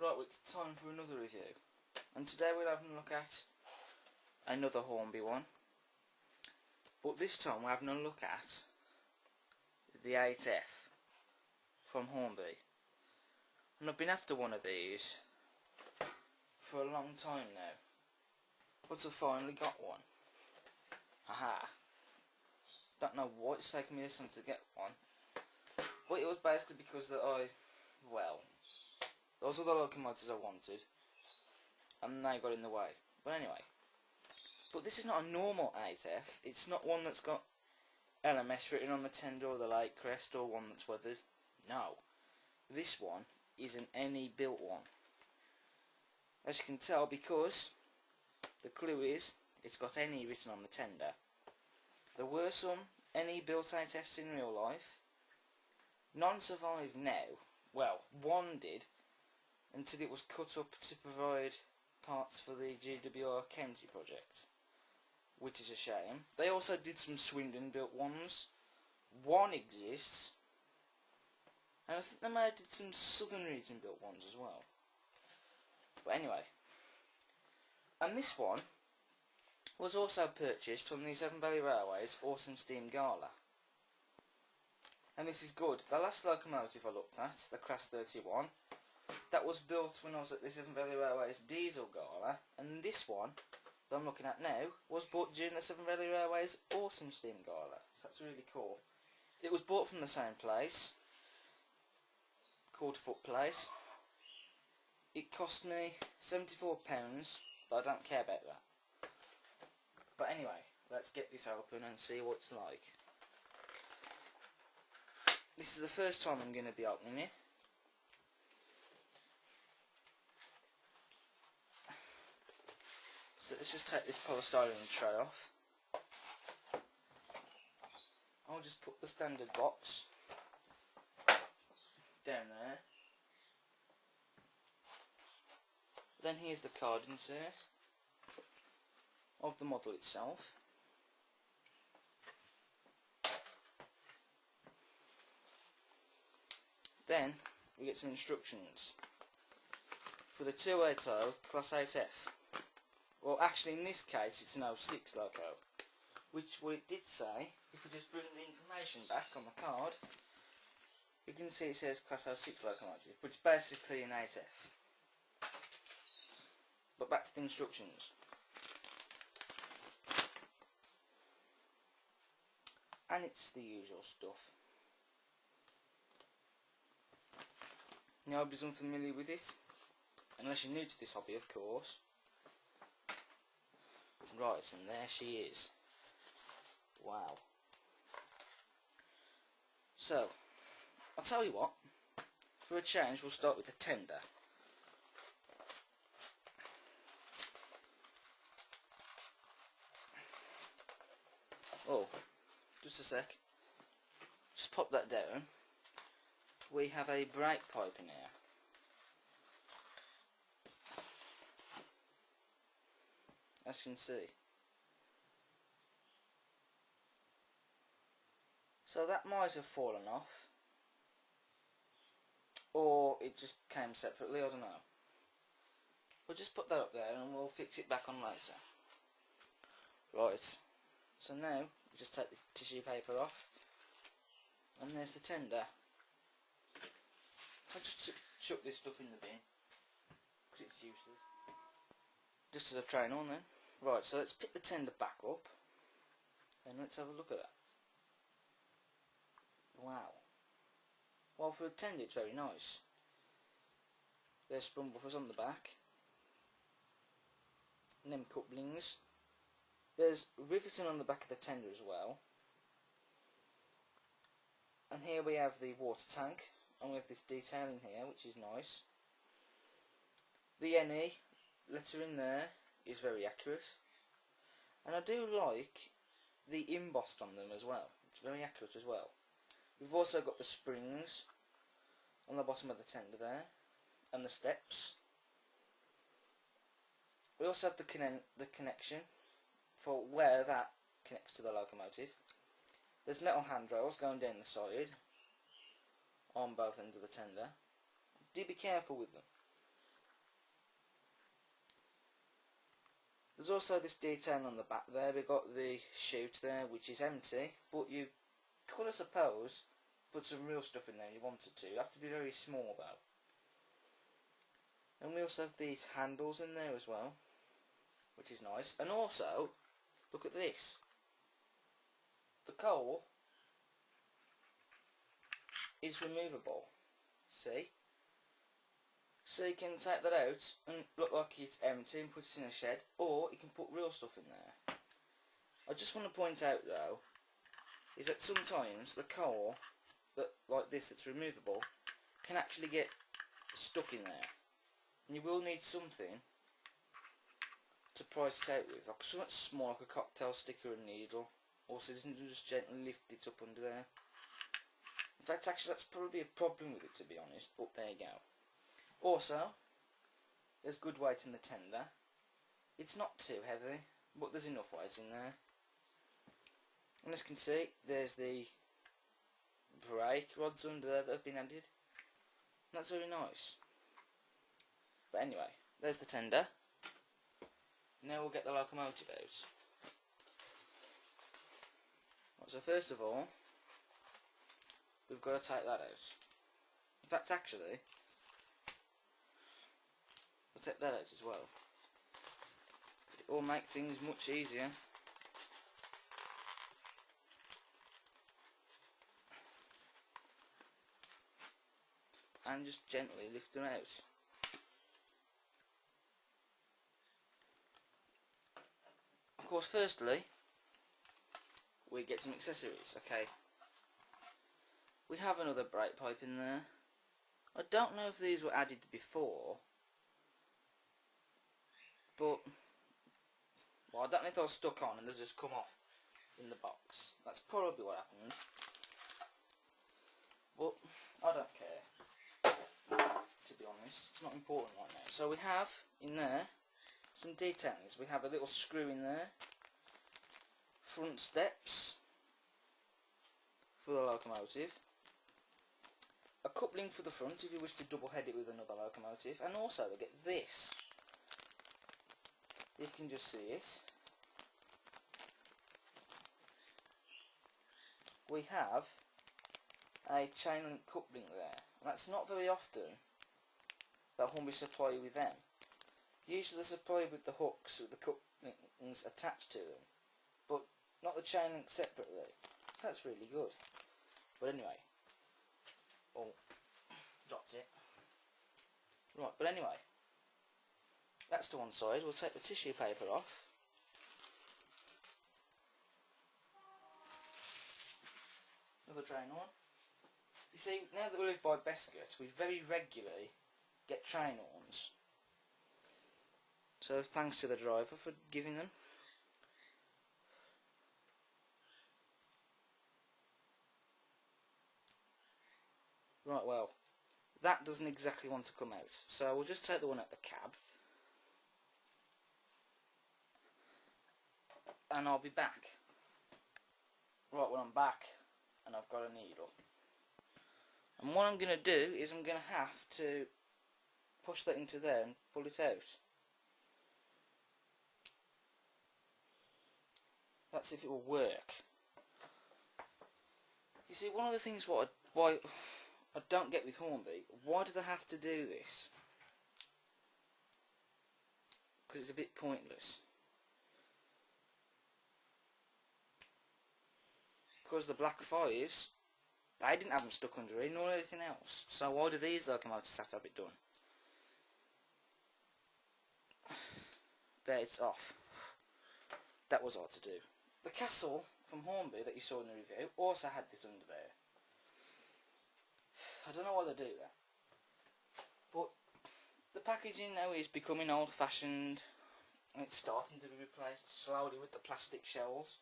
Right, well, it's time for another review, and today we're having a look at another Hornby one, but this time we're having a look at the 8F from Hornby, and I've been after one of these for a long time now, but I finally got one. Haha. Don't know why it's taken me this long to get one, but it was basically because that those are the locomotives I wanted, and they got in the way. But anyway, but this is not a normal 8F. It's not one that's got LMS written on the tender or the lake crest or one that's weathered. No, this one is an NE Built one. As you can tell, because the clue is it's got NE written on the tender. There were some NE Built 8Fs in real life. None survive now. Well, one did, until it was cut up to provide parts for the GWR County project, which is a shame. They also did some Swindon built ones. One exists, and I think they may have did some Southern region built ones as well. But anyway, and this one was also purchased from the Severn Valley Railway's Autumn Steam Gala. And this is good. The last locomotive I looked at, the Class 31, that was built when I was at the Severn Valley Railway's Diesel Gala, and this one that I'm looking at now was bought during the Severn Valley Railway's Autumn Steam Gala. So that's really cool. It was bought from the same place, called Foot Place. It cost me £74, but I don't care about that. But anyway, let's get this open and see what it's like. This is the first time I'm going to be opening it. So let's just take this polystyrene tray off. I'll just put the standard box down there. Then here's the card insert of the model itself. Then we get some instructions for the 280 Class 8F. Well, actually in this case it's an 06 loco, which what it did say, if we just bring the information back on the card, you can see it says Class 06 locomotive, but it's basically an 8F. But back to the instructions. And it's the usual stuff. Nobody's unfamiliar with it, unless you're new to this hobby, of course. Right, and there she is. Wow. So, I'll tell you what, for a change we'll start with the tender. Oh, just a sec. Just pop that down. We have a brake pipe in here. As you can see. So that might have fallen off, or it just came separately, I don't know. We'll just put that up there and we'll fix it back on later. Right, so now we just take the tissue paper off, and there's the tender. I'll just chuck this stuff in the bin, because it's useless. Just as a train on then. Right, so let's pick the tender back up, and let's have a look at it. Wow. Well, for a tender it's very nice. There's sprung buffers on the back, and them couplings. There's riveting on the back of the tender as well. And here we have the water tank, and we have this detailing here, which is nice. The NE letter in there is very accurate, and I do like the embossed on them as well. It's very accurate as well. We've also got the springs on the bottom of the tender there, and the steps. We also have the connection for where that connects to the locomotive. There's metal handrails going down the side on both ends of the tender. Do be careful with them. There's also this detail on the back there. We've got the chute there, which is empty, but you could, I suppose, put some real stuff in there if you wanted to. You have to be very small though. And we also have these handles in there as well, which is nice. And also, look at this. The coal is removable. See? So you can take that out and look like it's empty and put it in a shed, or you can put real stuff in there. I just want to point out though, is that sometimes the coal, that like this that's removable, can actually get stuck in there. And you will need something to price it out with, like something small like a cocktail stick or a needle, or scissors, and just gently lift it up under there. In fact, actually that's probably a problem with it, to be honest, but there you go. Also, there's good weight in the tender. It's not too heavy, but there's enough weight in there. And as you can see, there's the brake rods under there that have been added. And that's very nice. But anyway, there's the tender. Now we'll get the locomotive out. Right, so first of all, we've got to take that out. In fact, actually, we'll take that out as well. It will make things much easier. And just gently lift them out. Of course, firstly, we get some accessories, okay. We have another brake pipe in there. I don't know if these were added before, but, well, I don't know if they were stuck on and they just come off in the box. That's probably what happened. But, I don't care, to be honest. It's not important right now. So we have, in there, some detailings. We have a little screw in there, front steps for the locomotive, a coupling for the front if you wish to double head it with another locomotive, and also we get this. You can just see it. We have a chain link coupling there, and that's not very often that Hornby supply you with them. Usually they supply with the hooks with the couplings attached to them, but not the chain link separately. So that's really good. But anyway, oh, dropped it. Right, but anyway, that's to one side. We'll take the tissue paper off. Another train on. You see, now that we live by Bescot, we very regularly get train horns. So thanks to the driver for giving them. Right, well, that doesn't exactly want to come out. So we'll just take the one out the cab. And I'll be back. Right, well I'm back. And I've got a needle. And what I'm going to do is I'm going to have to push that into there and pull it out. That's if it will work. You see, one of the things why I don't get with Hornby, why do they have to do this? Because it's a bit pointless. Because the Black Fives, they didn't have them stuck under here, nor anything else. So why do these locomotives have to have it done? There, it's off. That was hard to do. The castle from Hornby that you saw in the review also had this under there. I don't know why they do that. But the packaging now is becoming old fashioned and it's starting to be replaced slowly with the plastic shells.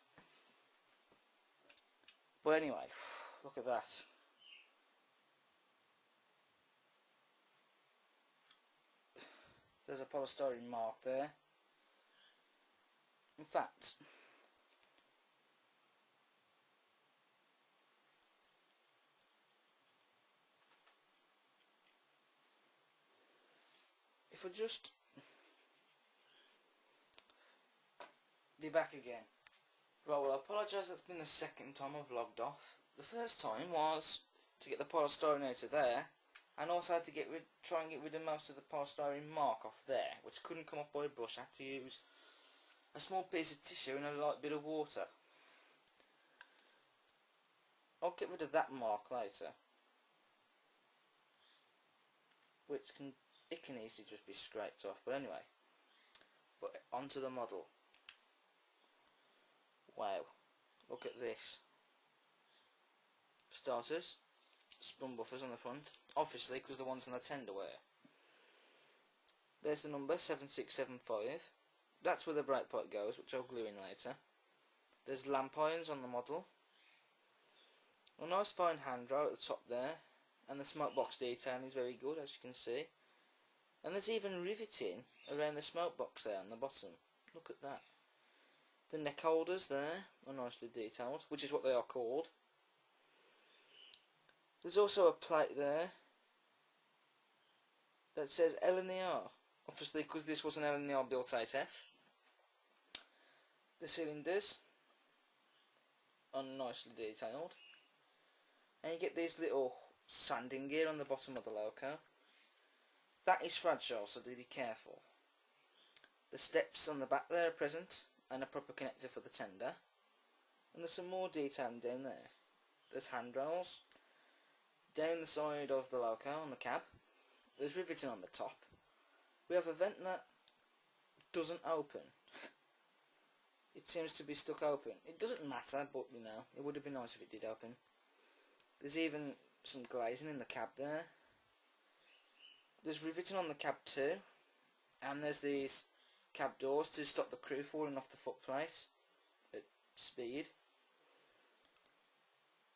But anyway, look at that. There's a polystyrene mark there. In fact, if I just be back again. Right, well, I apologise, that's been the second time I've logged off. The first time was to get the polystyrene out of there, and also to try and get rid of most of the polystyrene mark off there, which couldn't come off by a brush. I had to use a small piece of tissue and a light bit of water. I'll get rid of that mark later, which can easily just be scraped off. But anyway, onto the model. Wow, look at this. For starters, spun buffers on the front, obviously because the ones on the tender wear. There's the number 7675. That's where the brake pipe goes, which I'll glue in later. There's lamp irons on the model. A nice fine handrail at the top there, and the smoke box detailing is very good, as you can see. And there's even riveting around the smoke box there on the bottom. Look at that. The neck holders there are nicely detailed, which is what they are called. There's also a plate there that says LNER, obviously because this was an LNER built 8F. The cylinders are nicely detailed, and you get these little sanding gear on the bottom of the loco. That is fragile, so do be careful. The steps on the back there are present, and a proper connector for the tender. And there's some more detailing down there. There's handrails down the side of the loco on the cab. There's riveting on the top. We have a vent that doesn't open. It seems to be stuck open. It doesn't matter, but you know, it would have been nice if it did open. There's even some glazing in the cab there. There's riveting on the cab too. And there's these cab doors to stop the crew falling off the footplate at speed.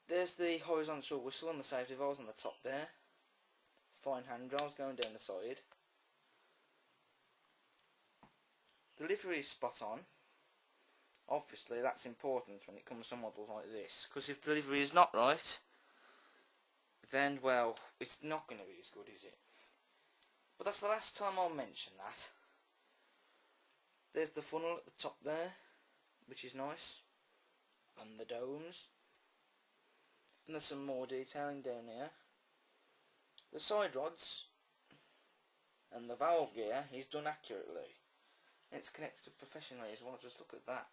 There's the horizontal whistle and the safety valves on the top there. Fine handrails going down the side. The livery is spot on. Obviously that's important when it comes to models like this, because if the livery is not right, then well, it's not going to be as good, is it? But that's the last time I'll mention that. There's the funnel at the top there, which is nice, and the domes. And there's some more detailing down here. The side rods and the valve gear is done accurately. It's connected professionally as well, just look at that.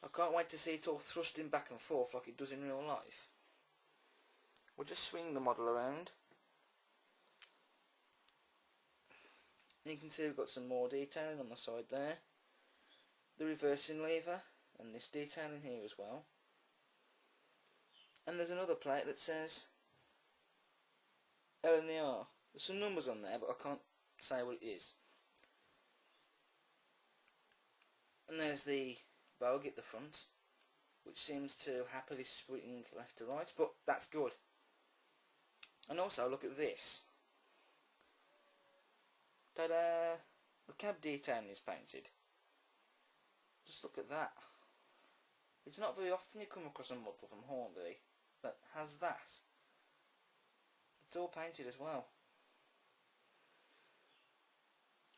I can't wait to see it all thrusting back and forth like it does in real life. We'll just swing the model around. And you can see we've got some more detailing on the side there. The reversing lever and this detailing here as well. And there's another plate that says LNER. There's some numbers on there, but I can't say what it is. And there's the bogie at the front, which seems to happily swing left to right, but that's good. And also look at this. Ta-da! The cab detailing is painted. Just look at that. It's not very often you come across a model from Hornby that has that. It's all painted as well.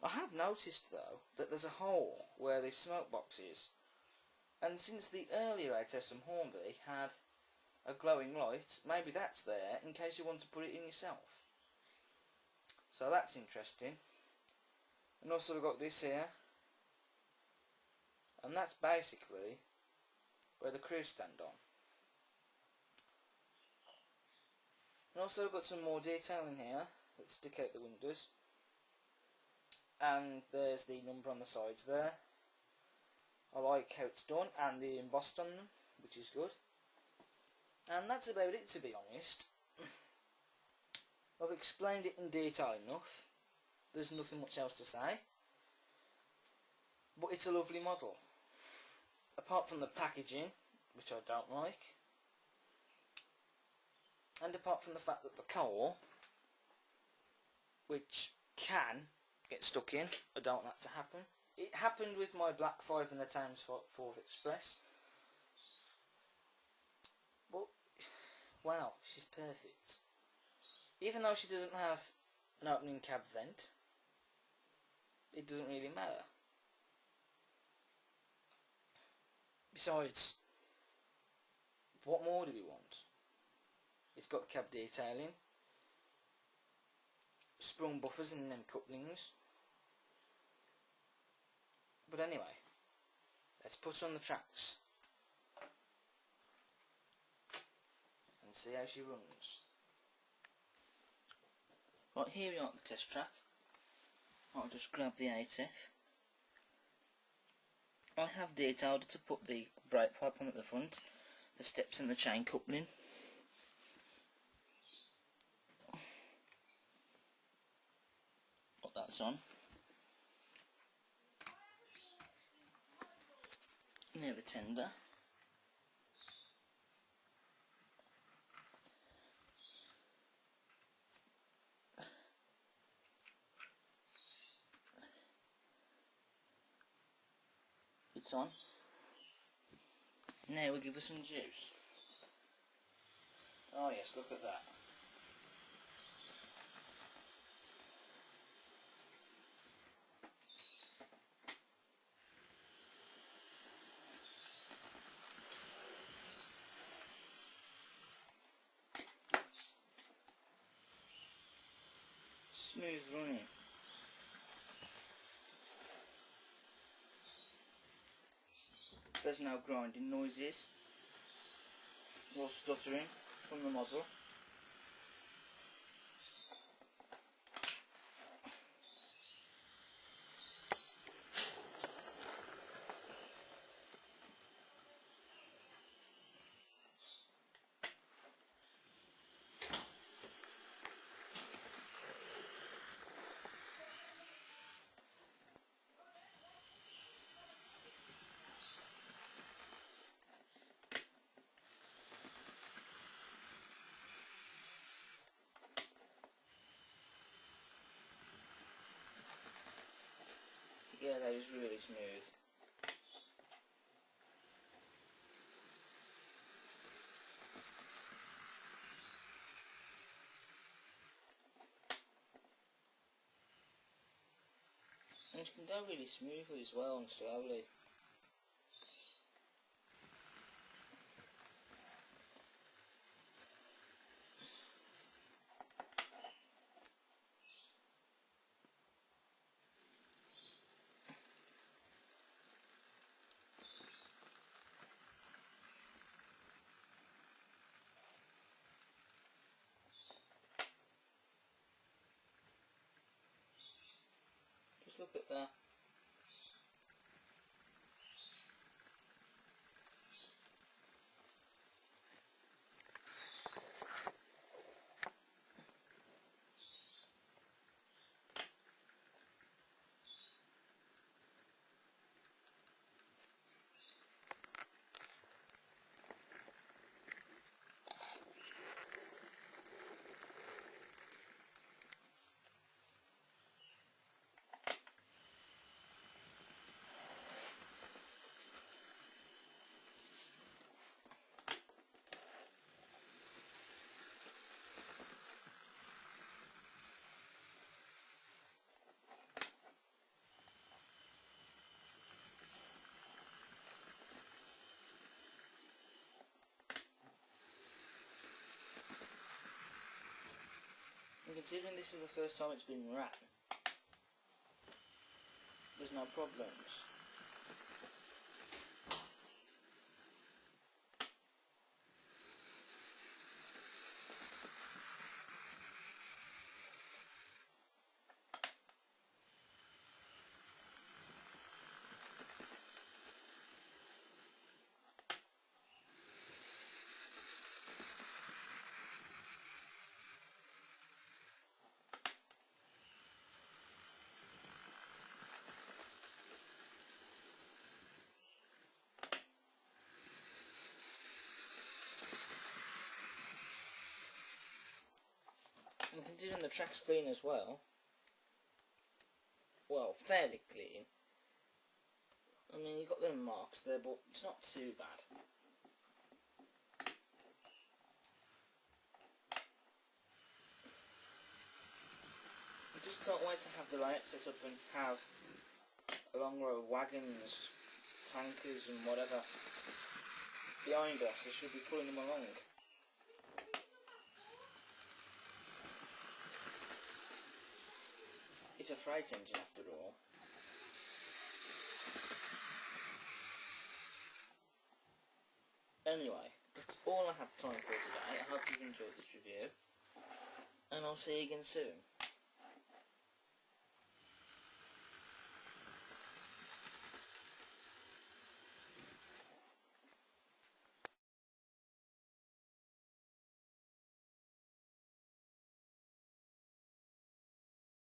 I have noticed though that there's a hole where the smoke box is, and since the earlier 8Fs from Hornby had a glowing light, maybe that's there in case you want to put it in yourself. So that's interesting. And also we've got this here, and that's basically where the crew stand on. And also we've got some more detail in here that stick out the windows. And there's the number on the sides there. I like how it's done, and the embossed on them, which is good. And that's about it, to be honest. I've explained it in detail enough. There's nothing much else to say. But it's a lovely model. Apart from the packaging, which I don't like. And apart from the fact that the coal, which can get stuck in, I don't want that to happen. It happened with my Black 5 in the Thames 4th Express. But, wow, she's perfect. Even though she doesn't have an opening cab vent, it doesn't really matter. Besides, what more do we want? It's got cab detailing, sprung buffers and them couplings. But anyway, let's put her on the tracks and see how she runs. Right, here we are at the test track. I'll just grab the 8F. I have detailed to put the brake pipe on at the front, the steps and the chain coupling. Put that's on. Near the tender. It's on. Now we'll give her some juice. Oh yes, look at that. Smooth running. There's no grinding noises or stuttering from the model. Yeah, that is really smooth. And it can go really smoothly as well and slowly. Just look at that. And considering this is the first time it's been ran, there's no problems. And considering the track's clean as well, fairly clean. I mean, you've got them marks there, but it's not too bad. I just can't wait to have the layout set up and have a long row of wagons tankers and whatever behind us. They should be pulling them along. It's a freight engine after all. Anyway, that's all I have time for today. I hope you've enjoyed this review, and I'll see you again soon.